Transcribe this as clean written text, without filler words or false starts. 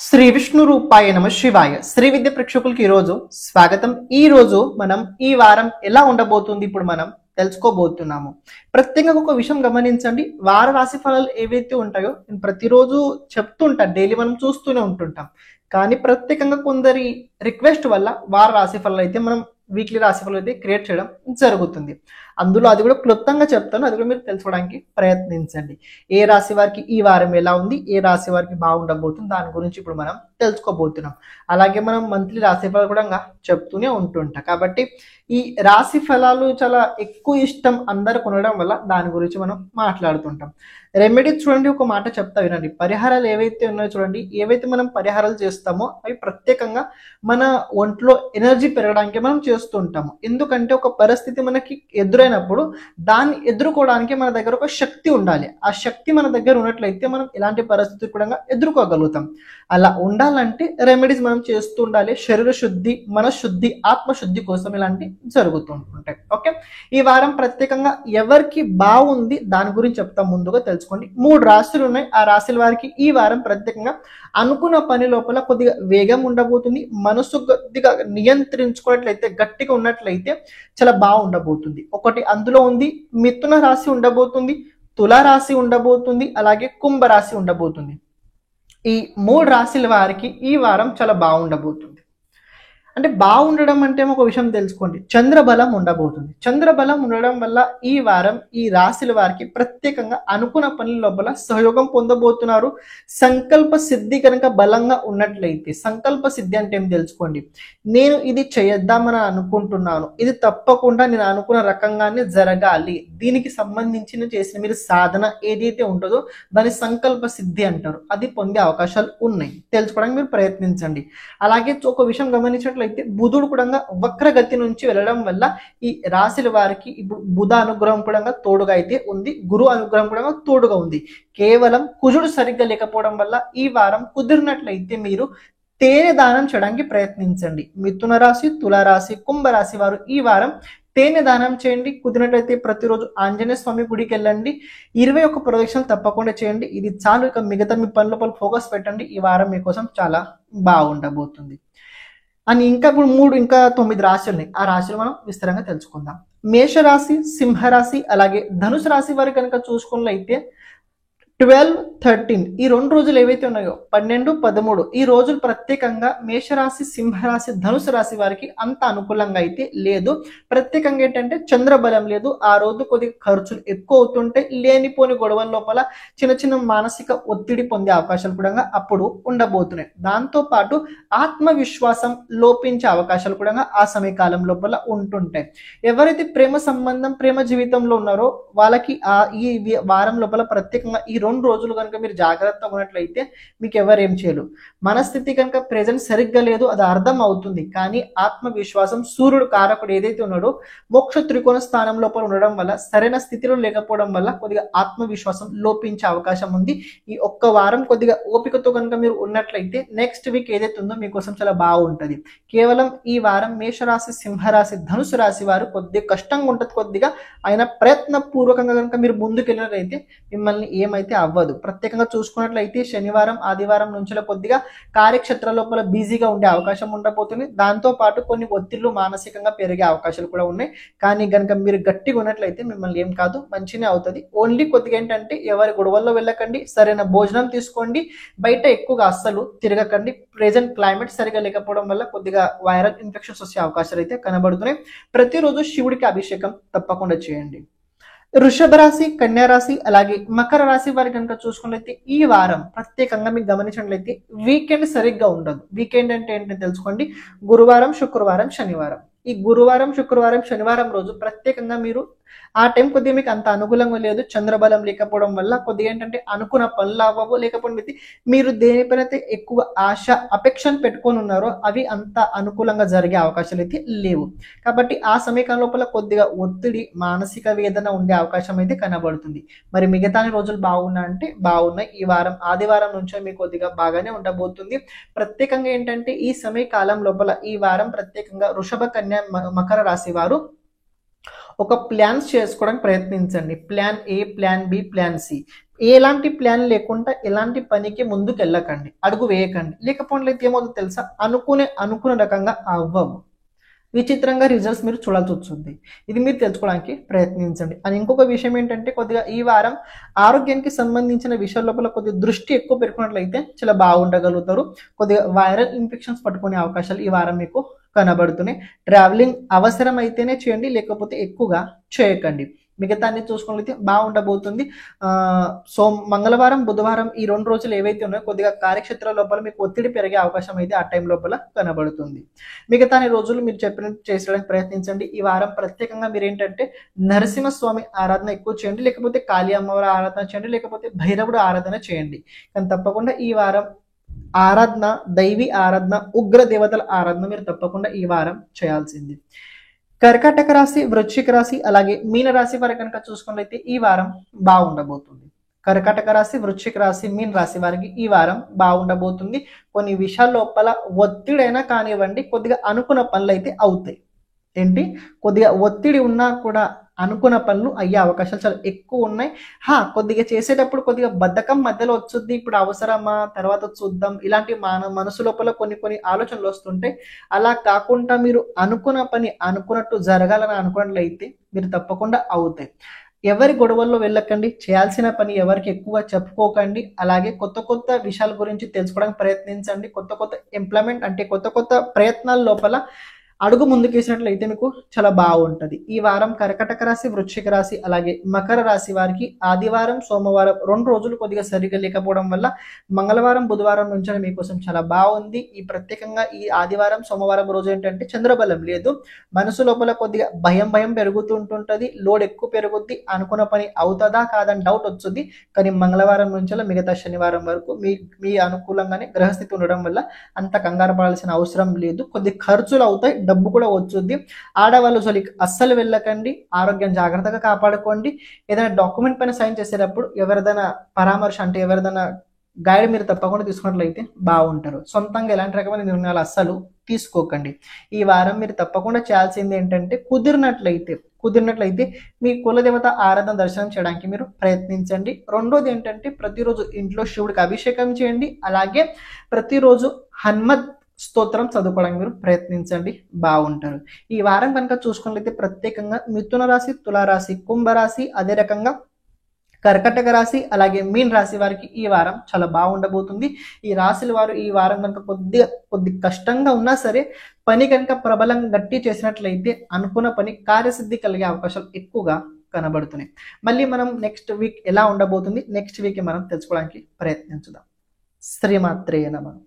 శ్రీ విష్ణు రూపాయ నమ శివాయ. శ్రీ విద్య ప్రేక్షకులకి ఈరోజు స్వాగతం. ఈ రోజు మనం ఈ వారం ఎలా ఉండబోతుంది ఇప్పుడు మనం తెలుసుకోబోతున్నాము. ప్రత్యేకంగా ఒక విషయం గమనించండి, వార రాశి ఫలాలు ఏవైతే ఉంటాయో నేను ప్రతిరోజు చెప్తుంటాను, డైలీ మనం చూస్తూనే ఉంటుంటాం. కానీ ప్రత్యేకంగా కొందరి రిక్వెస్ట్ వల్ల వార రాశి ఫలాలు అయితే మనం వీక్లీ రాశి ఫలాలు అయితే క్రియేట్ చేయడం జరుగుతుంది. అందులో అది కూడా క్లుప్తంగా చెప్తాను, అది కూడా మీరు తెలుసుకోవడానికి ప్రయత్నించండి. ఏ రాశి వారికి ఈ వారం ఎలా ఉంది, ఏ రాశి వారికి బాగుండబోతుంది, దాని గురించి ఇప్పుడు మనం తెలుసుకోబోతున్నాం. అలాగే మనం మంత్లీ రాశి ఫలాలు కూడా చెప్తూనే ఉంటుంటాం. కాబట్టి ఈ రాశి ఫలాలు చాలా ఎక్కువ ఇష్టం అందరికి ఉండడం వల్ల దాని గురించి మనం మాట్లాడుతుంటాం. రెమెడీ చూడండి, ఒక మాట చెప్తా వినండి. పరిహారాలు ఏవైతే ఉన్నాయో చూడండి, ఏవైతే మనం పరిహారాలు చేస్తామో అవి ప్రత్యేకంగా మన ఒంట్లో ఎనర్జీ పెరగడానికి మనం చేస్తూ ఉంటాము. ఎందుకంటే ఒక పరిస్థితి మనకి ఎదురైనప్పుడు దాన్ని ఎదుర్కోవడానికి మన దగ్గర ఒక శక్తి ఉండాలి. ఆ శక్తి మన దగ్గర ఉన్నట్లయితే మనం ఇలాంటి పరిస్థితి కూడా ఎదుర్కోగలుగుతాం. అలా ఉండాలంటే రెమెడీస్ మనం చేస్తూ ఉండాలి. శరీర శుద్ధి, మనశుద్ధి, ఆత్మశుద్ధి కోసం ఇలాంటి జరుగుతూ ఉంటాయి. ఓకే, ఈ వారం ప్రత్యేకంగా ఎవరికి బాగుంది దాని గురించి చెప్తాం. ముందుగా తెలుసుకోండి, 3 రాశులు ఉన్నాయి. ఆ రాశుల వారికి ఈ వారం ప్రత్యేకంగా అనుకున్న పని లోపల కొద్దిగా వేగం ఉండబోతుంది. మనసు కొద్దిగా నియంత్రించుకున్నట్లయితే, గట్టిగా ఉన్నట్లయితే చాలా బాగుండబోతుంది. ఒకటి అందులో ఉంది, మిథున రాశి ఉండబోతుంది, తుల రాశి ఉండబోతుంది, అలాగే కుంభ రాశి ఉండబోతుంది. ఈ 3 రాశుల వారికి ఈ వారం చాలా బాగుండబోతుంది. అంటే బాగుండడం అంటే ఒక విషయం తెలుసుకోండి, చంద్రబలం ఉండబోతుంది. చంద్రబలం ఉండడం వల్ల ఈ వారం ఈ రాశుల వారికి ప్రత్యేకంగా అనుకున్న పనుల లోపల సహయోగం పొందబోతున్నారు. సంకల్ప సిద్ధి కనుక బలంగా ఉన్నట్లయితే, సంకల్ప సిద్ధి అంటే ఏం తెలుసుకోండి, నేను ఇది చేద్దామని అనుకుంటున్నాను, ఇది తప్పకుండా నేను అనుకున్న రకంగానే జరగాలి, దీనికి సంబంధించిన చేసిన మీరు సాధన ఏదైతే ఉంటుందో దాని సంకల్ప సిద్ధి అంటారు. అది పొందే అవకాశాలు ఉన్నాయి, తెలుసుకోవడానికి మీరు ప్రయత్నించండి. అలాగే ఒక విషయం గమనించినట్లయితే బుధుడు కూడా వక్రగతి నుంచి వెళ్ళడం వల్ల ఈ రాశుల వారికి ఇప్పుడు బుధ అనుగ్రహం కూడా తోడుగా అయితే ఉంది, గురు అనుగ్రహం కూడా తోడుగా ఉంది. కేవలం కుజుడు సరిగ్గా లేకపోవడం వల్ల ఈ వారం కుదిరినట్లయితే మీరు తేనె దానం చేయడానికి ప్రయత్నించండి. మిథున రాశి, తులారాశి, కుంభరాశి వారు ఈ వారం తేనె దానం చేయండి. కుదిరినట్లయితే ప్రతిరోజు ఆంజనేయ స్వామి గుడికి వెళ్ళండి, 21 ప్రదక్షిణలు తప్పకుండా చేయండి. ఇది చాలు, ఇక మిగతా మీ పనుల ఫోకస్ పెట్టండి. ఈ వారం మీకోసం చాలా బాగుండబోతుంది. అని ఇప్పుడు 9 రాశులు ఉన్నాయి. ఆ రాశులు మనం విస్తరంగా తెలుసుకుందాం. మేషరాశి, సింహరాశి, అలాగే ధనుసు రాశి వారు కనుక చూసుకున్నట్లయితే 12, 13 ఈ 2 రోజులు ఏవైతే ఉన్నాయో 12, 13 ఈ రోజులు ప్రత్యేకంగా మేషరాశి, సింహరాశి, ధనుసు రాశి వారికి అంత అనుకూలంగా అయితే లేదు. ప్రత్యేకంగా ఏంటంటే చంద్రబలం లేదు. ఆ రోజు కొద్దిగా ఖర్చులు ఎక్కువ అవుతుంటే లేనిపోని గొడవల లోపల చిన్న చిన్న మానసిక ఒత్తిడి పొందే అవకాశాలు కూడా అప్పుడు ఉండబోతున్నాయి. దాంతో పాటు ఆత్మవిశ్వాసం లోపించే అవకాశాలు కూడా ఆ సమయకాలం లోపల ఉంటుంటాయి. ఎవరైతే ప్రేమ సంబంధం, ప్రేమ జీవితంలో ఉన్నారో వాళ్ళకి ఈ వారం లోపల ప్రత్యేకంగా ఈ 2 రోజులు కనుక మీరు జాగ్రత్తగా ఉన్నట్లయితే మీకు ఎవరేం చేయరు. మనస్థితి కనుక ప్రెజెంట్ సరిగ్గా లేదు, అది అర్థం అవుతుంది. కానీ ఆత్మవిశ్వాసం, సూర్యుడు కారకుడు ఏదైతే ఉన్నాడో మోక్ష త్రికోణ స్థానం లోపల ఉండడం వల్ల, సరైన స్థితిలో లేకపోవడం వల్ల కొద్దిగా ఆత్మవిశ్వాసం లోపించే అవకాశం ఉంది. ఈ ఒక్క వారం కొద్దిగా ఓపికతో కనుక మీరు ఉన్నట్లయితే నెక్స్ట్ వీక్ ఏదైతే ఉందో మీకోసం చాలా బాగుంటుంది. కేవలం ఈ వారం మేషరాశి, సింహరాశి, ధనుసు రాశి వారు కొద్దిగా కష్టంగా ఉంటుంది. కొద్దిగా ఆయన ప్రయత్న పూర్వకంగా కనుక మీరు ముందుకు వెళ్ళినట్లయితే మిమ్మల్ని ఏమైతే అవ్వదు. ప్రత్యేకంగా చూసుకున్నట్లయితే శనివారం, ఆదివారం నుంచి కొద్దిగా కార్యక్షేత్ర లోపల బిజీగా ఉండే అవకాశం ఉండబోతుంది. దాంతో పాటు కొన్ని ఒత్తిళ్లు మానసికంగా పెరిగే అవకాశాలు కూడా ఉన్నాయి. కానీ కనుక మీరు గట్టిగా ఉన్నట్లయితే మిమ్మల్ని ఏం కాదు, మంచినే అవుతుంది. ఓన్లీ కొద్దిగా ఏంటంటే ఎవరి గొడవల్లో వెళ్ళకండి, సరైన భోజనం తీసుకోండి, బయట ఎక్కువగా అస్సలు తిరగకండి. ప్రెజెంట్ క్లైమేట్ సరిగా లేకపోవడం వల్ల కొద్దిగా వైరల్ ఇన్ఫెక్షన్స్ వచ్చే అవకాశాలు అయితే కనబడుతున్నాయి. ప్రతిరోజు శివుడికి అభిషేకం తప్పకుండా చేయండి. వృషభ రాశి, కన్యా రాశి, అలాగే మకర రాశి వారి కనుక చూసుకున్నట్లయితే ఈ వారం ప్రత్యేకంగా మీకు గమనించినట్లయితే వీకెండ్ సరిగ్గా ఉండదు. వీకెండ్ అంటే ఏంటంటే తెలుసుకోండి, గురువారం, శుక్రవారం, శనివారం. ఈ గురువారం, శుక్రవారం, శనివారం రోజు ప్రత్యేకంగా మీరు ఆ టైం కొద్దిగా మీకు అంత అనుకూలంగా లేదు. చంద్రబలం లేకపోవడం వల్ల కొద్దిగా ఏంటంటే అనుకున్న పనులు అవ్వవు. లేకపోతే మీరు దేనిపైన అయితే ఎక్కువ ఆశ, అపేక్షను పెట్టుకొని ఉన్నారో అవి అంత అనుకూలంగా జరిగే అవకాశాలు అయితే లేవు. కాబట్టి ఆ సమయకాలం లోపల కొద్దిగా ఒత్తిడి, మానసిక వేదన ఉండే అవకాశం అయితే కనబడుతుంది. మరి మిగతా రోజులు బాగున్నాయంటే బాగున్నాయి. ఈ వారం ఆదివారం నుంచే మీకు కొద్దిగా బాగానే ఉండబోతుంది. ప్రత్యేకంగా ఏంటంటే ఈ సమయకాలం లోపల ఈ వారం ప్రత్యేకంగా వృషభ, కన్యా, మకర రాశి వారు ఒక ప్లాన్స్ చేసుకోవడానికి ప్రయత్నించండి. Plan A, plan B, plan C. ఎలాంటి ప్లాన్ లేకుండా ఎలాంటి పనికి ముందుకు వెళ్ళకండి, అడుగు వేయకండి. లేకపోతే ఏమవుతుందో తెలుసా, అనుకున్న రకంగా అవ్వవు, విచిత్రంగా రిజల్ట్స్ మీరు చూడాల్సి వస్తుంది. ఇది మీరు తెలుసుకోవడానికి ప్రయత్నించండి. అని ఇంకొక విషయం ఏంటంటే, కొద్దిగా ఈ వారం ఆరోగ్యానికి సంబంధించిన విషయాల లోపల కొద్దిగా దృష్టి ఎక్కువ పెట్టుకున్నట్లయితే చాలా బాగుండగలుగుతారు. కొద్దిగా వైరల్ ఇన్ఫెక్షన్స్ పట్టుకునే అవకాశాలు ఈ వారం మీకు కనబడుతున్నాయి. ట్రావెలింగ్ అవసరం అయితేనే చేయండి, లేకపోతే ఎక్కువగా చేయకండి. మిగతా అన్ని చూసుకున్నట్లయితే బాగుండబోతుంది. మంగళవారం బుధవారం ఈ 2 రోజులు ఏవైతే ఉన్నాయో కొద్దిగా కార్యక్షేత్ర లోపల మీకు ఒత్తిడి పెరిగే అవకాశం అయితే ఆ టైం లోపల కనబడుతుంది. మిగతా రోజులు మీరు చెప్పినట్టు చేసడానికి ప్రయత్నించండి. ఈ వారం ప్రత్యేకంగా మీరు ఏంటంటే నరసింహస్వామి ఆరాధన ఎక్కువ చేయండి, లేకపోతే కాళీ అమ్మవారి ఆరాధన చేయండి, లేకపోతే భైరవుడు ఆరాధన చేయండి. కానీ తప్పకుండా ఈ వారం ఆరాధన, దైవీ ఆరాధన, ఉగ్ర దేవతల ఆరాధన మీరు తప్పకుండా ఈ వారం చేయాల్సింది. కర్కాటక రాశి, వృశ్చిక రాశి అలాగే మీన రాశి వారి కనుక చూసుకున్నట్లయితే ఈ వారం బాగుండబోతుంది. కర్కాటక రాశి, వృశ్చిక రాశి, మీన రాశి వారికి ఈ వారం బాగుండబోతుంది. కొన్ని విషయాల లోపల ఒత్తిడైనా కానివ్వండి, కొద్దిగా అనుకున్న పనులు అయితే అవుతాయి. ఏంటి, కొద్దిగా ఒత్తిడి ఉన్నా కూడా అనుకున్న పనులు అయ్యే అవకాశాలు చాలా ఎక్కువ ఉన్నాయి. కొద్దిగా చేసేటప్పుడు కొద్దిగా బద్ధకం మధ్యలో వచ్చుద్ది, ఇప్పుడు అవసరమా తర్వాత చూద్దాం, ఇలాంటి మనసు లోపల కొన్ని ఆలోచనలు వస్తుంటాయి. అలా కాకుండా మీరు అనుకున్న పని అనుకున్నట్టు జరగాలని అనుకున్నట్లయితే మీరు తప్పకుండా అవుతాయి. ఎవరి గొడవల్లో వెళ్ళకండి, చేయాల్సిన పని ఎవరికి ఎక్కువగా చెప్పుకోకండి. అలాగే కొత్త విషయాల గురించి తెలుసుకోవడానికి ప్రయత్నించండి. కొత్త ఎంప్లాయ్మెంట్ అంటే కొత్త ప్రయత్నాల లోపల అడుగు ముందుకేసినట్లయితే మీకు చాలా బాగుంటుంది. ఈ వారం కర్కాటక రాశి, వృశ్చిక రాశి అలాగే మకర రాశి వారికి ఆదివారం, సోమవారం 2 రోజులు కొద్దిగా సరిగా లేకపోవడం వల్ల మంగళవారం, బుధవారం నుంచి మీకోసం చాలా బాగుంది. ఈ ప్రత్యేకంగా ఈ ఆదివారం, సోమవారం రోజు ఏంటంటే చంద్రబలం లేదు, మనసు లోపల కొద్దిగా భయం పెరుగుతూ ఉంటుంటుంది, లోడ్ ఎక్కువ పెరుగుద్ది, అనుకున్న పని అవుతుందా కాదని డౌట్ వచ్చుద్ది. కానీ మంగళవారం నుంచి మిగతా శనివారం వరకు మీ అనుకూలంగానే గ్రహస్థితి ఉండడం వల్ల అంత కంగారు పడాల్సిన అవసరం లేదు. కొద్ది ఖర్చులు అవుతాయి, డబ్బు కూడా వచ్చుద్ది. ఆడవాళ్ళు జోలికి అస్సలు వెళ్ళకండి, ఆరోగ్యం జాగ్రత్తగా కాపాడుకోండి. ఏదైనా డాక్యుమెంట్ పైన సైన్ చేసేటప్పుడు ఎవరిదైనా పరామర్శ అంటే ఎవరిదైనా గైడ్ మీరు తప్పకుండా తీసుకున్నట్లయితే బాగుంటారు. సొంతంగా ఎలాంటి రకమైన నిర్ణయాలు అస్సలు తీసుకోకండి. ఈ వారం మీరు తప్పకుండా చేయాల్సింది ఏంటంటే కుదిరినట్లయితే మీ కులదేవత ఆరాధన దర్శనం చేయడానికి మీరు ప్రయత్నించండి. రెండోది ఏంటంటే ప్రతిరోజు ఇంట్లో శివుడికి అభిషేకం చేయండి. అలాగే ప్రతిరోజు హనుమత్ స్తోత్రం చదువుకోవడానికి మీరు ప్రయత్నించండి, బాగుంటారు. ఈ వారం కనుక చూసుకున్నట్లయితే ప్రత్యేకంగా మిథున రాశి, తులారాశి, కుంభరాశి, అదే రకంగా కర్కటక రాశి అలాగే మీన రాశి వారికి ఈ వారం చాలా బాగుండబోతుంది. ఈ రాశుల వారు ఈ వారం కనుక కొద్ది కష్టంగా ఉన్నా సరే పని కనుక ప్రబలం గట్టి చేసినట్లయితే అనుకున్న పని కార్యసిద్ధి కలిగే అవకాశాలు ఎక్కువగా కనబడుతున్నాయి. మళ్ళీ మనం నెక్స్ట్ వీక్ ఎలా ఉండబోతుంది, నెక్స్ట్ వీక్ మనం తెలుసుకోవడానికి ప్రయత్నించుదాం. శ్రీమాత్రేయ నమః.